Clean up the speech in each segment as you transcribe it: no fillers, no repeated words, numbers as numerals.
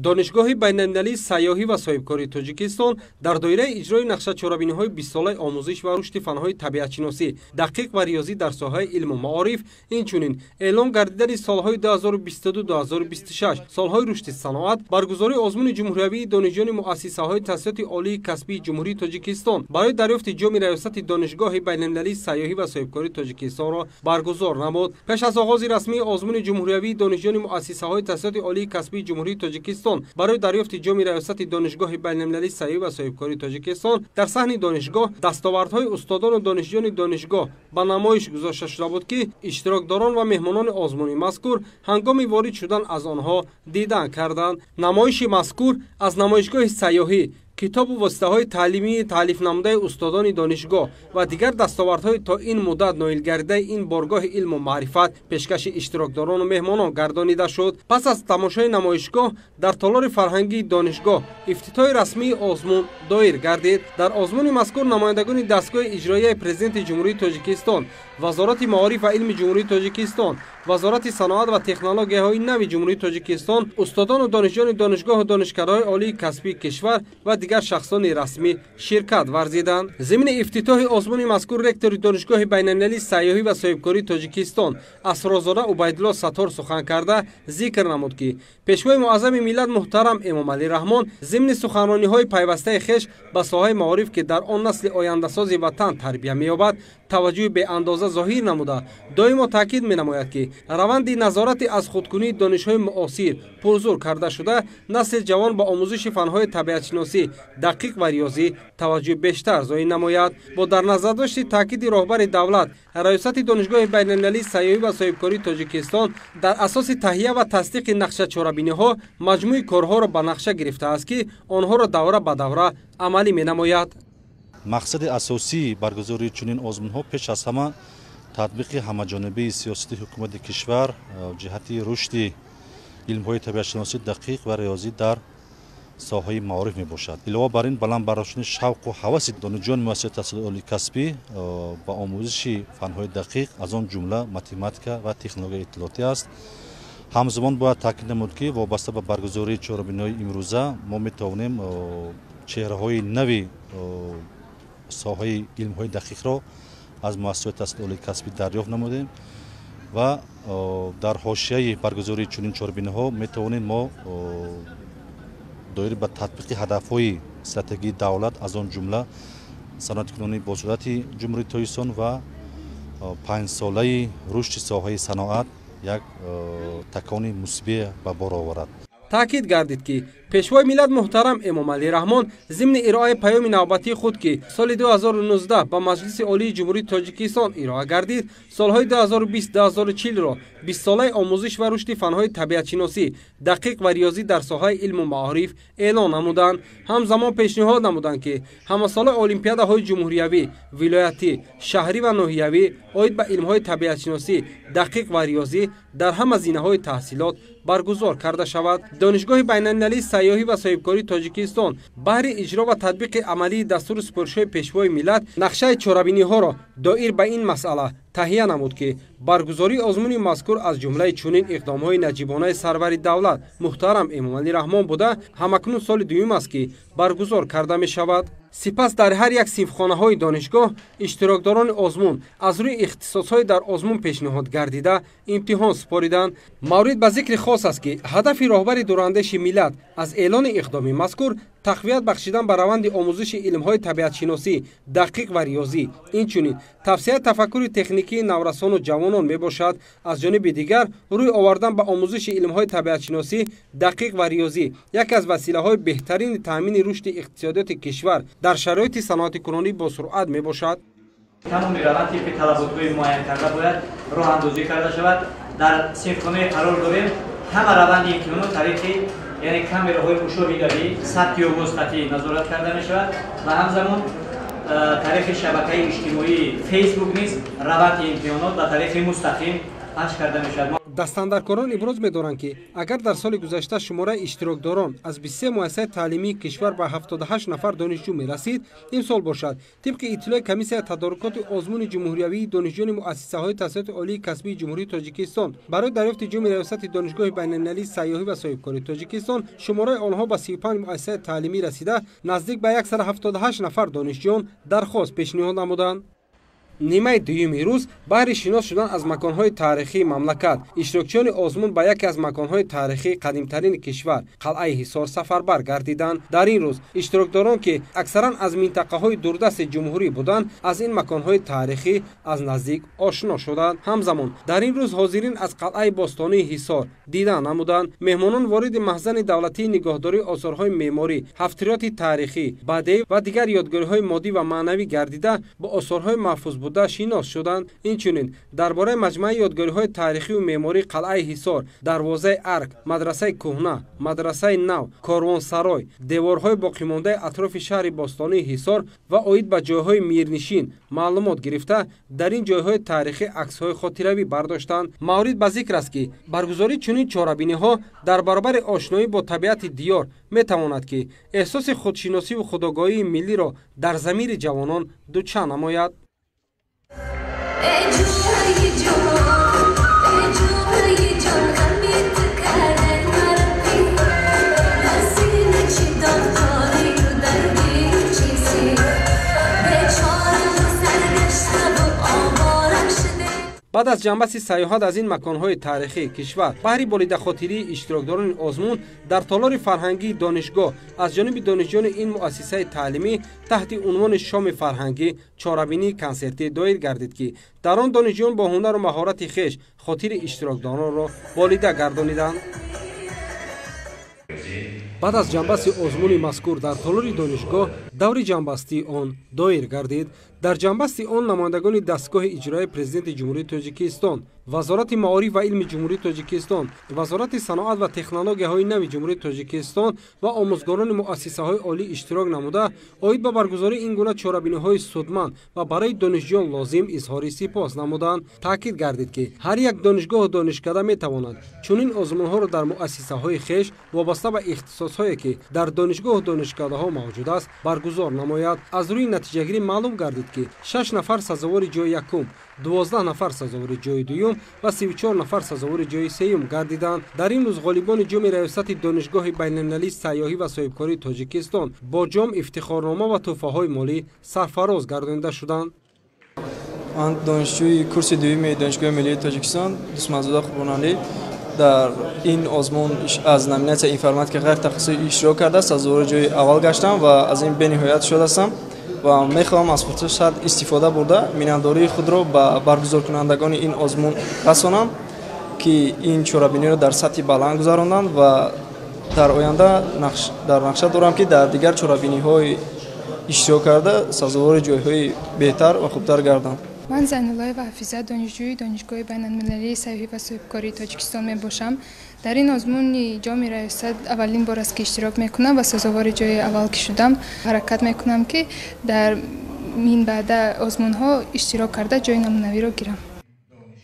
دانشگاه بین‌المللی سیاحی و صاحبکاری تاجیکستان در دایره اجرای نقشه چهاربینی‌های 20 ساله آموزش و رشد فن‌های طبیعت‌شناسی، دقیق و ریاضی در ساحه علم و معارف، اینچنین اعلام گردیدن سال‌های 2022-2026 سال‌های رشد صنعت، برگزاری آزمون جمهوری دانشجویان مؤسسه‌های تحصیلات عالی کسبی جمهوری تاجیکستان برای دریافت جام ریاست دانشگاه بین‌المللی سیاحی و صاحبکاری تاجیکستان را برگزار نمود. پس از آغاز رسمی آزمون جمهوری دانشجویان مؤسسه‌های تحصیلات عالی کسبی جمهوری تاجیکستان برای دریافت جام ریاست دانشگاه بین‌المللی سیاحی و صاحبکاری تاجیکستان در صحن دانشگاه دستاوردهای استادان و دانشجویان دانشگاه به نمایش گذاشته شده بود که اشتراکداران و مهمانان آزمون مذکور هنگام وارد شدن از آنها دیدن کردند. نمایش مذکور از نمایشگاه سیاحی، کتاب و واسطه‌های تعلیمی تالیف نموده استادان دانشگاه و دیگر دستاوردهای تا این مدت نایل گردیده این بارگاه علم و معرفت پیشکش اشتراکداران و مهمانان گردانیده شد. پس از تماشای نمایشگاه در تالار فرهنگی دانشگاه افتتاح رسمی آزمون دایر گردید. در آزمون مذکور نمایندگان دستگاه اجرایی پرزیدنت جمهوری تاجیکستان، وزارت معارف و علم جمهوری تاجیکستان، وزارت صنعت و تکنولوژی‌های نو جمهوری تاجیکستان، استادان و دانشجویان دانشگاه و دانشکده‌های عالی کسبی کشور و دیگر شخصان رسمی شرکت ورزیدند. ضمن افتتاح آزمون مذکور رکتور دانشگاه بین‌المللی سیاحی و صاحبکاری تاجیکستان اسرارزاده عبیدالله ستار سخن کرده ذکر نمود که پیشوای معظم ملت محترم امام علی رحمان ضمن سخنرانی‌های پیوسته خویش به ساحه معارف که در آن نسل آینده‌ساز وطن تربیت می‌یابد توجه به اندازه ظاهر نموده دائما تاکید می‌نماید که روند نظارت از خودکنی دانش‌های معاصر پرزور کرده شده نسل جوان با آموزش فن‌های طبیعت‌شناسی دقیق و ریاضی توجه بیشتر ظاهر نماید. با در نظر داشت تاکید راهبر دولت ریاست دانشگاه بین‌المللی سیاحی و صاحبکاری تاجیکستان در اساس تهیه و تصدیق نقشه چهاربینی‌ها مجموعه کارها را به نقشه گرفته است که آنها را دوره به دوره عملی می‌نماید. مقصد اساسی برگزاری چنین آزمون‌ها پیش از همه تطبیق همه‌جانبه سیاست حکومت کشور جهت رشد علم‌های طبیعت‌شناسی دقیق و ریاضی در ساحه معارف میباشد. علاوه بر این بلند برآورده شوق و هوس دانشجویان مؤسسه تحصیلات عالی کسبی با آموزش فن‌های دقیق از آن جمله متمتیک و تکنولوژی اطلاعاتی است. همزمان باید تاکید نمود که وابسته به برگزاری چهاربینی‌های امروزه ما می‌توانیم چهره‌های نوی ساحه علم‌های دقیق را از مؤسسه تحصیلات عالی کسبی دریافت نمودیم و در حاشیه برگزاری چنین چهاربینی‌ها می‌توانیم ما دایر به تطبیق هدف‌های استراتژی دولت از آن جمله صنعت کنونی با صورت جمهوری تاجیکستان و 5 ساله رشد ساحه صنعت یک تکانی مثبت به بار آورد. تاکید گردید که پیشوای ملت محترم امام علی رحمان ضمن ارائه پیام نوبتی خود که سال 2019 با مجلس عالی جمهوری تاجیکستان ارائه گردید سالهای 2020-2040 را 20 ساله آموزش و رشد فن‌های طبیعت‌شناسی دقیق و ریاضی در ساحه علم و معارف اعلان نمودند. همزمان پیشنهاد نمودند که همه ساله المپیادهای جمهوریوی، ولایتی، شهری و ناحیوی عاید به علم‌های طبیعت‌شناسی دقیق و ریاضی در همه زمینه‌های تحصیلات برگزار کرده شود. دانشگاه بین‌المللی سیاحی و صاحبکاری تاجیکستان بهر اجرا و تطبیق عملی دستور سپارش‌های پیشوای ملت نقشه چهاربینی‌ها را دایر به این مسئله تهیه نمود که برگزاری آزمون مذکور از جمله چنین اقدام‌های نجیبانه سرور دولت محترم امام علی رحمان بوده همکنون سال دوم است که برگزار کرده می شود. سپس در هر یک صنفخانه‌های دانشگاه اشتراکداران آزمون از روی اختصاص‌های در آزمون پیشنهاد گردیده امتحان سپاریدند. مورد به ذکر خاص است که هدف راهبر دوراندیش ملت از اعلان اقدام مذکور تقویت بخشیدن به روند آموزش علم‌های طبیعت‌شناسی دقیق و ریاضی اینچنین توسعه تفکر تکنیکی نورسان و جوانان میباشد. از جانب دیگر روی آوردن به آموزش علم‌های طبیعت‌شناسی دقیق و ریاضی یکی از وسیله‌های بهترین تامین رشد اقتصادیات کشور در شرایط صنعت کنونی با سرعت میباشد. تمام روندی که طلبات‌های معین کرده باید راه اندازی کرده شود. در صنفخانه قرار داریم همه روند امتحانات طریقی یعنی کامراهای مشاهده‌ای ثبت و مثبتی نظارت کرده می شود و همزمان طریق شبکه اجتماعی فیسبوک نیز روند امتحانات به طریق مستقیم پخش کرده می شود. дастандаркорон иброз медоранд ки агар дар соли гузашта шумораи иштирокдорон аз 23 муассисаи таълимии кишвар ба 78 нафар донишҷӯ мерасид, имсол бошад тибқи иттилои комиссияи тадорукоти озмуни ҷумҳуриявии донишҷӯёни муассисаҳои таҳсилоти олии касбии ҷумҳурии Тоҷикистон барои дарёфти ҷоми риёсати донишгоҳи байналмилалии сайёҳӣ ва соҳибкории Тоҷикистон шумораи онҳо ба 35 муассисаи таълимӣ расида наздик ба 178 нафар донишҷӯён дархост пешниҳод намуданд. нимаи дуюми рӯз баҳри шинос шудан аз маконҳои таърихии мамлакат иштирокчиёни озмун ба яке аз маконҳои таърихии қадимтарини кишвар қалъаи ҳисор сафарбар гардиданд. дар ин рӯз иштирокдорон ки аксаран аз минтақаҳои дурдасти ҷумҳурӣ буданд аз ин маконҳои таърихӣ аз наздик ошно шуданд. ҳамзамон дар ин рӯз ҳозирин аз қалъаи бостонии ҳисор дидан намуданд. меҳмонон вориди маҳзани давлатии нигоҳдории осорҳои меъморӣ, ҳафтириёти таърихӣ, бадеӣ ва дигар ёдгориҳои моддӣ ва маънавӣ гардида бо осорҳои маҳфуз шинос шуданд. инчунин дар бораи маҷмӯаи ёдгориҳои таърихиву меъмории қалъаи ҳисор, дарвозаи арк, мадрасаи кӯҳна, мадрасаи нав, корвонсарой, деворҳои боқимондаи атрофи шаҳри бостонии ҳисор ва оид ба ҷойҳои мирнишин маълумот гирифта дар ин ҷойҳои таърихӣ аксҳои хотиравӣ бардоштанд. маврид ба зикр аст ки баргузории чунин чорабиниҳо дар баробари ошноӣ бо табиати диёр метавонад ки эҳсоси худшиносиву худогоҳии миллиро дар замири ҷавонон дуча намояд. баъд аз ҷанбаси сайёҳат аз ин маконҳои таърихии кишвар баҳри болидахотирии иштирокдорони озмун дар толори фарҳангии донишгоҳ аз ҷониби донишҷӯёни ин муассисаи таълимӣ таҳти унвони шоми фарҳангӣ чорабинии консертӣ доир гардид ки дар он донишҷӯён бо ҳунару маҳорати хеш хотири иштирокдоронро болида гардониданд. баъд аз ҷанбаси озмуни мазкур дар толори донишгоҳ даври ҷанбастии он доир гардид. дар ҷанбасти он намояндагони дастгоҳи иҷроии президенти ҷумҳурии Тоҷикистон, вазорати маориф ва илми ҷумҳурии Тоҷикистон, вазорати саноат ва технологияҳои нави ҷумҳурии Тоҷикистон ва омӯзгорони муассисаҳои олӣ иштирок намуда оид ба баргузории ин гуна чорабиниҳои судманд ва барои донишҷӯён лозим изҳори сипос намуданд. таъкид гардид ки ҳар як донишгоҳу донишкада метавонад чунин озмунҳоро дар муассисаҳои хеш вобаста ба ихтисосҳое ки дар донишгоҳу донишкадаҳо мавҷуд аст баргузор намояд. аз рӯи натиҷагирӣ маълум гардид ки 6 нафар сазовори ҷойи якум, 12 нафар сазовори ҷойи дуюм ва 34 нафар сазовори ҷойи сеюм гардиданд. дар ин рӯз ғолибони ҷоми риёсати донишгоҳи байналмилалии сайёҳӣ ва соҳибкории Тоҷикистон бо ҷом ифтихорнома ва тӯҳфаҳои молӣ сарфароз гардонида шуданд. ман донишҷӯи курси дуюми донишгоҳи миллии Тоҷикистон Дусманзода Қурбоналӣ дар ин озмун аз номинатсияи информатика ғайртахассусӣ иштирок карда сазовори ҷойи аввал гаштам ва аз ин бениҳоят шудастам ва мехоҳам аз фурсат истифода бурда миннатдории худро ба баргузоркунандагони ин озмун расонам ки ин чорабиниро дар сатҳи баланд гузаронданд ва дар оянда дар нақша дорам ки дар дигар чорабиниҳои иштирок карда сазовори ҷойҳои беҳтар ва хубтар гардам. ман Зайнуллоева Ҳафиза донишҷӯи донишгоҳи байналмилалии сайёҳӣ ва соҳибкории Тоҷикистон мебошам. дар ин озмуни ҷоми риёсат аввалин бор аст ки иштирок мекунам ва сазовори ҷои аввал ки шудам ҳаракат мекунам ки дар ин баъда озмунҳо иштирок карда ҷои намунавиро гирам.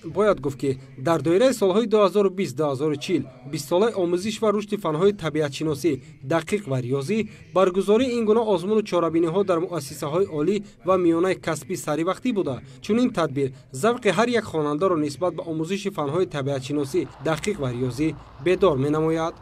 бояд гуфт ки дар доираи солҳои 2020-2040 20-солаи омӯзиш ва рушди фанҳои табиатшиносӣ, дақиқ ва риёзӣ, баргузории ин гуна озмуну чорабиниҳо дар муассисаҳои олӣ ва миёнаи касбӣ саривақтӣ буда, чунин тадбир завқи ҳар як хонандаро нисбат ба омӯзиши фанҳои табиатшиносӣ, дақиқ ва риёзӣ бедор менамояд.